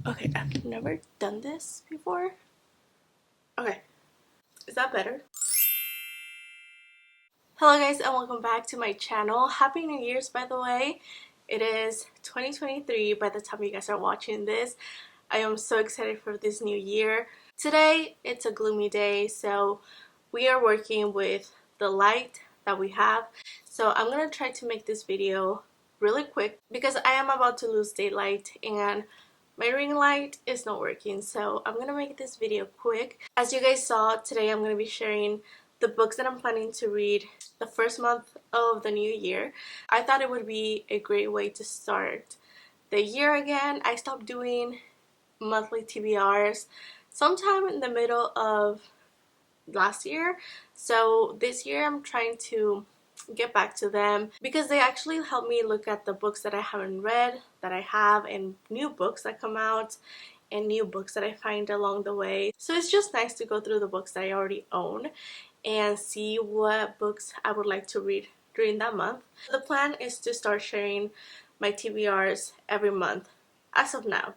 Okay, I've never done this before. Okay, is that better? Hello guys and welcome back to my channel. Happy New Year's, by the way. It is 2023 by the time you guys are watching this. I am so excited for this new year. Today it's a gloomy day, so we are working with the light that we have. So I'm gonna try to make this video really quick because I am about to lose daylight and my ring light is not working, so I'm gonna make this video quick. As you guys saw, today I'm gonna be sharing the books that I'm planning to read the first month of the new year. I thought it would be a great way to start the year again. I stopped doing monthly TBRs sometime in the middle of last year, so this year I'm trying to get back to them because they actually help me look at the books that I haven't read, that I have, and new books that come out and new books that I find along the way. So it's just nice to go through the books that I already own and see what books I would like to read during that month. The plan is to start sharing my TBRs every month as of now.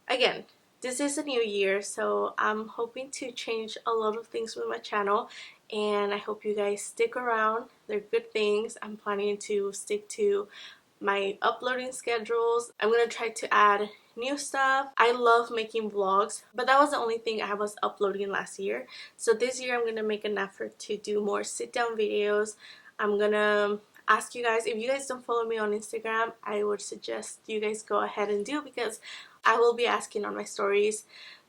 Again, this is a new year, so I'm hoping to change a lot of things with my channel, and I hope you guys stick around. They're good things. I'm planning to stick to my uploading schedules. I'm gonna try to add new stuff. I love making vlogs, but that was the only thing I was uploading last year. So this year I'm gonna make an effort to do more sit-down videos. I'm gonna ask you guys, if you guys don't follow me on Instagram, I would suggest you guys go ahead and do, because I will be asking on my stories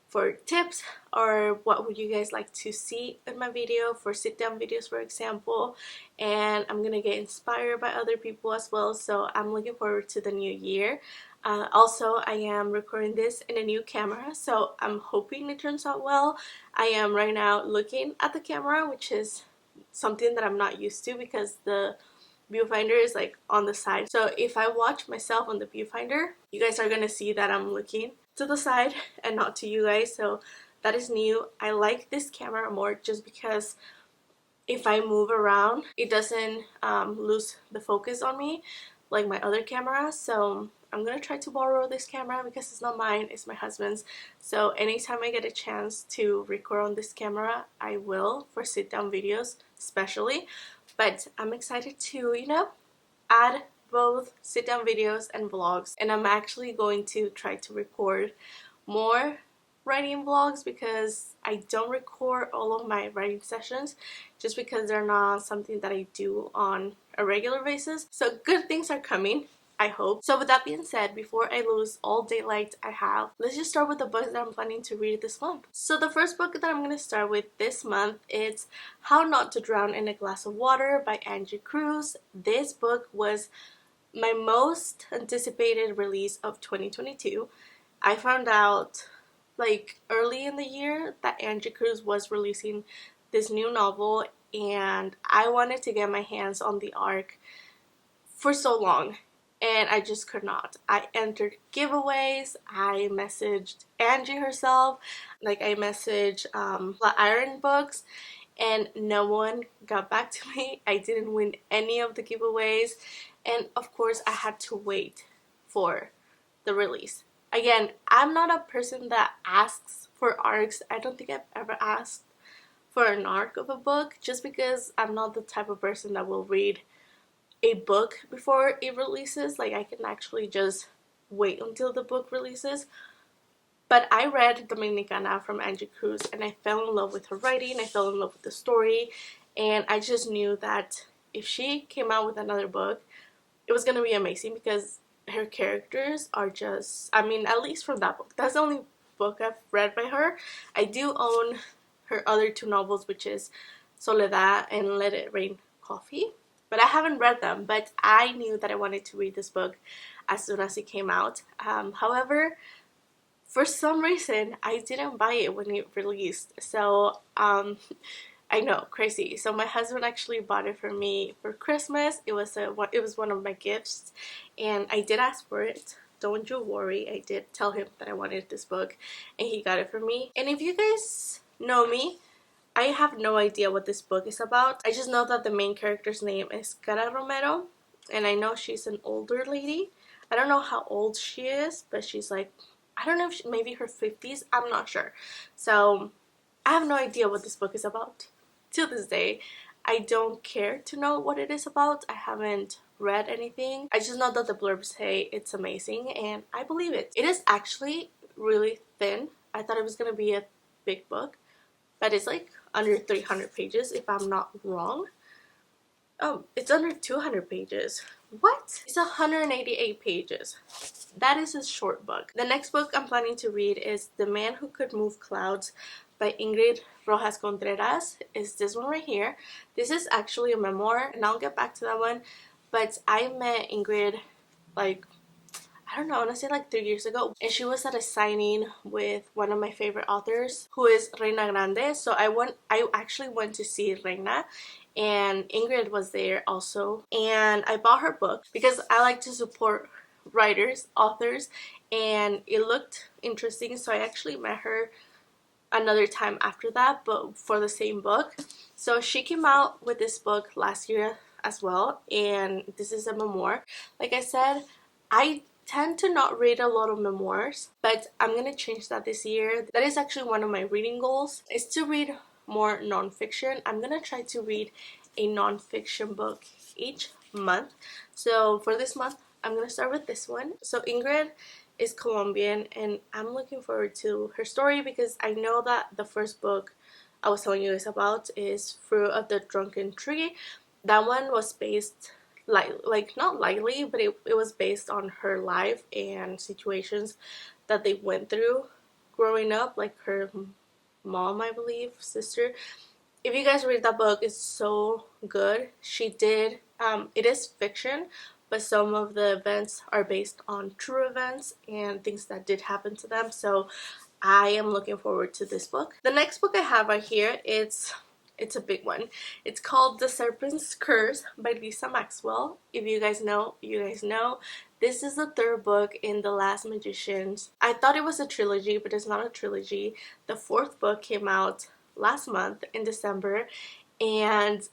for tips or what would you guys like to see in my video for sit-down videos, for example, and I'm gonna get inspired by other people as well. So I'm looking forward to the new year. Also, I am recording this in a new camera, so I'm hoping it turns out well. I am right now looking at the camera, which is something that I'm not used to because the viewfinder is like on the side. So if I watch myself on the viewfinder, you guys are gonna see that I'm looking to the side and not to you guys. So that is new. I like this camera more just because if I move around, it doesn't lose the focus on me like my other camera. So I'm gonna try to borrow this camera because it's not mine, it's my husband's. So anytime I get a chance to record on this camera, I will, for sit down videos especially. But I'm excited to, add both sit down videos and vlogs, and I'm actually going to try to record more writing vlogs because I don't record all of my writing sessions just because they're not something that I do on a regular basis. So good things are coming, I hope. So with that being said, before I lose all daylight I have, let's just start with the books that I'm planning to read this month. So the first book that I'm going to start with this month is How Not to Drown in a Glass of Water by Angie Cruz. This book was my most anticipated release of 2022. I found out like early in the year that Angie Cruz was releasing this new novel, and I wanted to get my hands on the ARC for so long and I just could not. I entered giveaways, I messaged Angie herself, like I messaged Iron Books, and no one got back to me. I didn't win any of the giveaways, and of course I had to wait for the release. Again, I'm not a person that asks for arcs. I don't think I've ever asked for an arc of a book just because I'm not the type of person that will read a book before it releases. Like I can actually just wait until the book releases. But I read Dominicana from Angie Cruz and I fell in love with her writing, I fell in love with the story, and I just knew that if she came out with another book, it was going to be amazing because her characters are just, I mean, at least from that book. That's the only book I've read by her. I do own her other two novels, which is Soledad and Let It Rain Coffee, but I haven't read them. But I knew that I wanted to read this book as soon as it came out. However, for some reason, I didn't buy it when it released. So, I know, crazy. So my husband actually bought it for me for Christmas. It was one of my gifts, and I did ask for it. Don't you worry, I did tell him that I wanted this book, and he got it for me. And if you guys know me, I have no idea what this book is about. I just know that the main character's name is Cara Romero, and I know she's an older lady. I don't know how old she is, but she's like, I don't know if maybe her 50s, I'm not sure. So I have no idea what this book is about. Till this day, I don't care to know what it is about. I haven't read anything. I just know that the blurbs say it's amazing, and I believe it. It is actually really thin. I thought it was gonna be a big book, but it's like under 300 pages if I'm not wrong. Oh, it's under 200 pages. What? It's 188 pages. That is a short book. The next book I'm planning to read is The Man Who Could Move Clouds by Ingrid Rojas Contreras. Is this one right here. This is actually a memoir, and I'll get back to that one. But I met Ingrid like, I don't know, I want to say like 3 years ago, and she was at a signing with one of my favorite authors, who is Reina Grande. So I actually went to see Reina, and Ingrid was there also, and I bought her book because I like to support writers, authors, and it looked interesting. So I actually met her another time after that, but for the same book. So she came out with this book last year as well, and this is a memoir. Like I said, I tend to not read a lot of memoirs, but I'm gonna change that this year. That is actually one of my reading goals, is to read more nonfiction. I'm gonna try to read a nonfiction book each month. So for this month, I'm gonna start with this one. So Ingrid is Colombian, and I'm looking forward to her story because I know that the first book I was telling you guys about is Fruit of the Drunken Tree. That one was based like not lightly, but it was based on her life and situations that they went through growing up, like her mom, I believe, sister. If you guys read that book, it's so good. She did it is fiction, but some of the events are based on true events and things that did happen to them. So I am looking forward to this book. The next book I have right here, it's a big one. It's called The Serpens Curse by Lisa Maxwell. If you guys know, you guys know. This is the third book in The Last Magicians. I thought it was a trilogy, but it's not a trilogy. The fourth book came out last month in December, and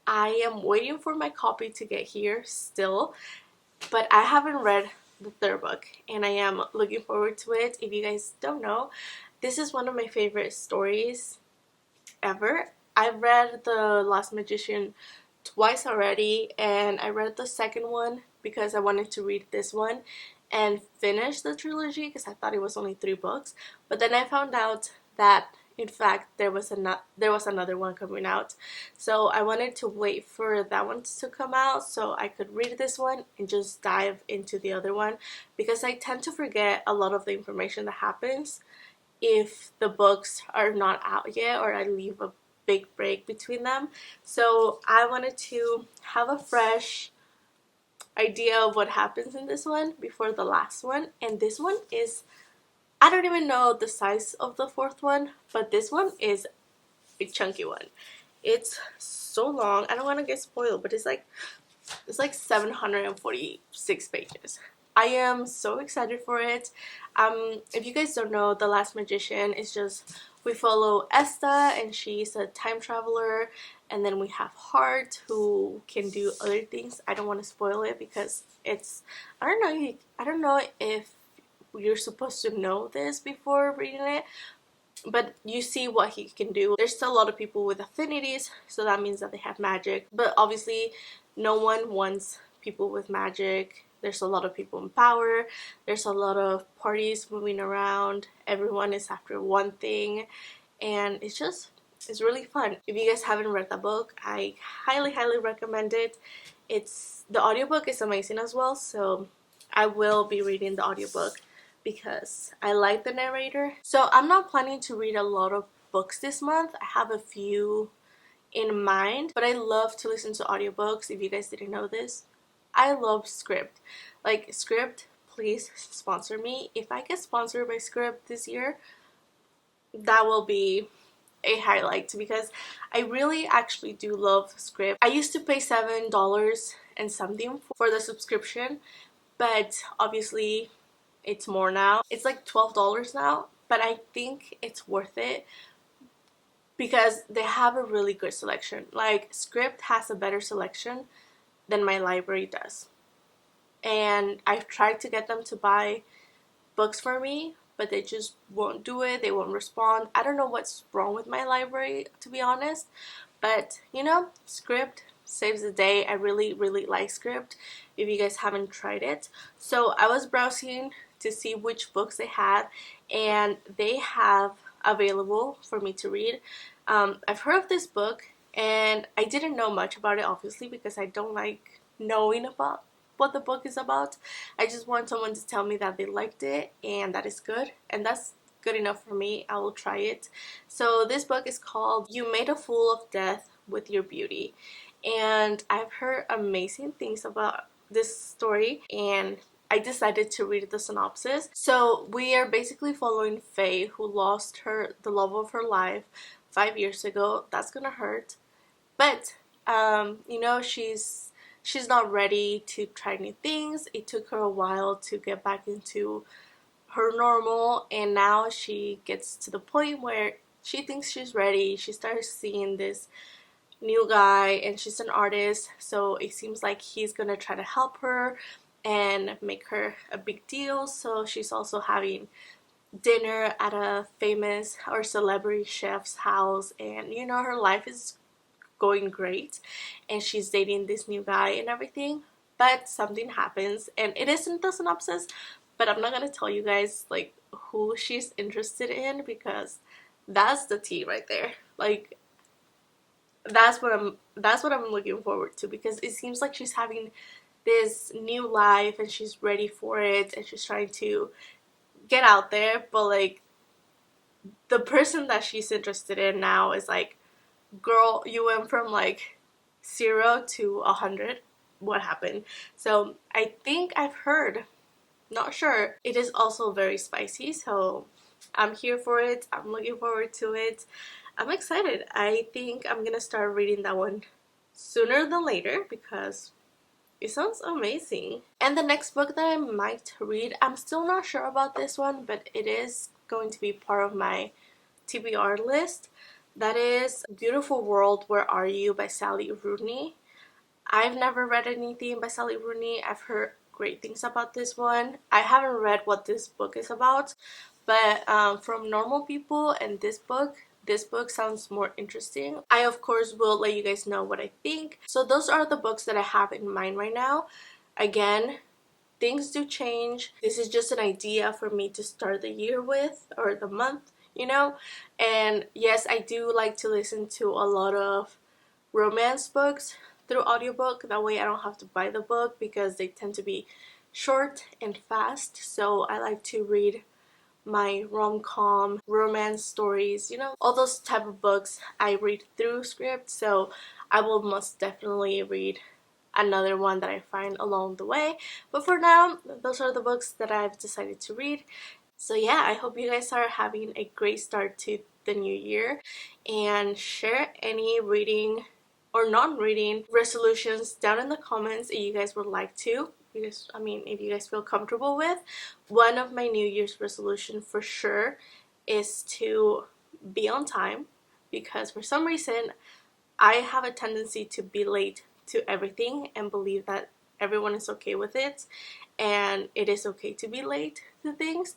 I am waiting for my copy to get here still, but I haven't read the third book, and I am looking forward to it. If you guys don't know, this is one of my favorite stories ever. I've read The Last Magician twice already, and I read the second one because I wanted to read this one and finish the trilogy because I thought it was only 3 books. But then I found out that in fact there was another one coming out, so I wanted to wait for that one to come out so I could read this one and just dive into the other one, because I tend to forget a lot of the information that happens if the books are not out yet or I leave a big break between them. So I wanted to have a fresh idea of what happens in this one before the last one. And this one is, I don't even know the size of the fourth one, but this one is a chunky one. It's so long. I don't want to get spoiled, but it's like 746 pages. I am so excited for it. If you guys don't know, The Last Magician is just, we follow Esta, and she's a time traveler, and then we have Hart, who can do other things. I don't want to spoil it because it's, I don't know if you're supposed to know this before reading it, but you see what he can do. There's still a lot of people with affinities, so that means that they have magic, but obviously no one wants people with magic. There's a lot of people in power, there's a lot of parties moving around, everyone is after one thing, and it's really fun. If you guys haven't read that book, I highly recommend it. The audiobook is amazing as well, so I will be reading the audiobook because I like the narrator. So I'm not planning to read a lot of books this month. I have a few in mind, but I love to listen to audiobooks. If you guys didn't know this, I love Script. Like, Script, please sponsor me. If I get sponsored by Script this year, that will be a highlight, because I really actually do love Script. I used to pay $7 and something for the subscription, but obviously it's more now. It's like $12 now, but I think it's worth it because they have a really good selection. Like, Script has a better selection than my library does. And I've tried to get them to buy books for me, but they just won't do it. They won't respond. I don't know what's wrong with my library, to be honest, but you know, Script saves the day. I really like Script if you guys haven't tried it. So I was browsing to see which books they had, and they have available for me to read. I've heard of this book, and I didn't know much about it, obviously, because I don't like knowing about what the book is about. I just want someone to tell me that they liked it and that is good, and that's good enough for me. I will try it. So this book is called You Made a Fool of Death with Your Beauty, and I've heard amazing things about this story, and I decided to read the synopsis. So we are basically following Faye, who lost the love of her life 5 years ago. That's gonna hurt, but you know, she's not ready to try new things. It took her a while to get back into her normal, and now she gets to the point where she thinks she's ready. She starts seeing this new guy, and she's an artist, so it seems like he's gonna try to help her and make her a big deal. So she's also having dinner at a famous or celebrity chef's house, and you know, her life is going great, and she's dating this new guy and everything. But something happens, and it isn't the synopsis, but I'm not gonna tell you guys like who she's interested in, because that's the tea right there. Like, that's what I'm looking forward to, because it seems like she's having this new life and she's ready for it, and she's trying to get out there, but like the person that she's interested in now is like, girl, you went from like 0 to 100. What happened? So I think I've heard, not sure, it is also very spicy, so I'm here for it. I'm looking forward to it. I'm excited. I think I'm gonna start reading that one sooner than later, because it sounds amazing. And the next book that I might read, I'm still not sure about this one, but it is going to be part of my TBR list. That is Beautiful World, Where Are You by Sally Rooney. I've never read anything by Sally Rooney. I've heard great things about this one. I haven't read what this book is about, but from normal people and this book sounds more interesting. I of course will let you guys know what I think. So those are the books that I have in mind right now. Again, things do change. This is just an idea for me to start the year with, or the month, you know. And yes, I do like to listen to a lot of romance books through audiobook. That way I don't have to buy the book, because they tend to be short and fast. So I like to read my rom-com romance stories, you know, all those type of books I read through Script. So I will most definitely read another one that I find along the way. But for now, those are the books that I've decided to read. So yeah, I hope you guys are having a great start to the new year, and share any reading or non-reading resolutions down in the comments if you guys would like to. Because if you guys feel comfortable with. One of my New Year's resolution for sure is to be on time, because for some reason I have a tendency to be late to everything and believe that everyone is okay with it, and it is okay to be late to things,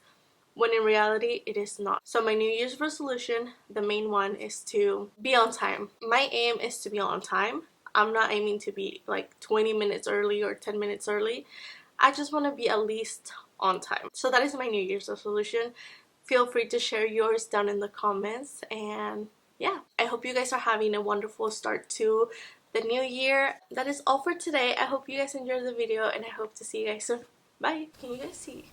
when in reality it is not. So my New Year's resolution, the main one, is to be on time. My aim is to be on time. I'm not aiming to be like 20 minutes early or 10 minutes early. I just want to be at least on time. So that is my New Year's resolution. Feel free to share yours down in the comments, and yeah, I hope you guys are having a wonderful start to the new year. That is all for today. I hope you guys enjoyed the video, and I hope to see you guys soon. Bye. Can you guys see?